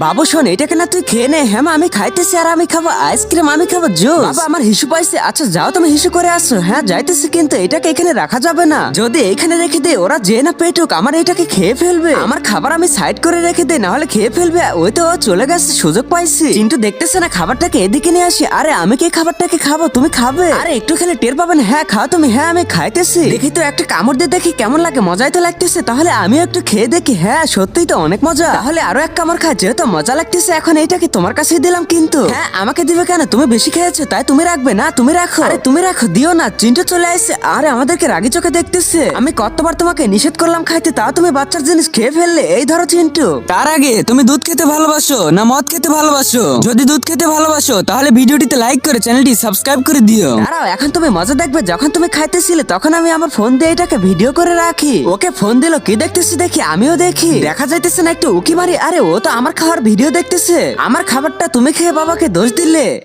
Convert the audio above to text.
বাবু শোন, এটাকে না তুই খেয়ে নে। হ্যাঁ মা, আমি খাইতেছি আর আমি খাবো আইসক্রিম, আমি খাবো জুস। বাবা আমার হিসু পাইছে। আচ্ছা যাও তুমি হিসু করে আসো। হ্যাঁ যাইতেছি, কিন্তু এটাকে এখানে রাখা যাবে না। যদি এখানে রেখে দে ওরা যে না পেটুক আমার এটাকে খেয়ে ফেলবে। আমার খাবার আমি সাইড করে রেখে দে, না হলে খেয়ে ফেলবে। ওই তো ও চলে গেছে, সুযোগ পাইছি। কিন্তু দেখতেছে না খাবারটাকে এদিকে নিয়ে আসি। আরে আমি কি খাবারটাকে খাবো, তুমি খাবে? আরে একটু খেলে টের পাবেন। হ্যাঁ খাও তুমি। হ্যাঁ আমি খাইতেছি। দেখি তো একটা কামড় দিয়ে দেখি কেমন লাগে। মজাই তো লাগতেছে, তাহলে আমিও একটু খেয়ে দেখি। হ্যাঁ সত্যিই তো অনেক মজা। তাহলে আরো এক কামড় খাই, যেহেতু মজা লাগতেছে। এখন এইটাকে তোমার কাছেই দিলাম। কিন্তু হ্যাঁ আমাকে দিবে কেন? তুমি বেশি খেয়েছো তাই তুমি রাখবে না? তুমি রাখো। আরে তুমি রাখো, দিও না। চিন্টু চলে আসছে। আরে আমাদেরকে রাগি চোখে দেখতেছে। আমি কতবার তোমাকে নিষেধ করলাম খাইতে, তাও তুমি বাচ্চার জিনিস খেয়ে ফেললে। এই ধরো চিন্টু। তার আগে তুমি দুধ খেতে ভালোবাসো না মদ খেতে ভালোবাসো? যদি দুধ খেতে ভালোবাসো তাহলে ভিডিওটিতে লাইক করে চ্যানেলটি সাবস্ক্রাইব করে দিও। দাঁড়াও, এখন তুমি মজা দেখবে। যখন তুমি খাইতেছিলে তখন আমি আমার ফোন দিয়ে এটাকে ভিডিও করে রাখি। ওকে ফোন দিল, কি দেখতেছি দেখি, আমিও দেখি। দেখা যাইতেছে না একটু উকি মারি। আরে ও তো আমার খাওয়ার ভিডিও দেখতেছে। আমার খাবারটা তুমি খেয়ে বাবাকে দোষ দিলে।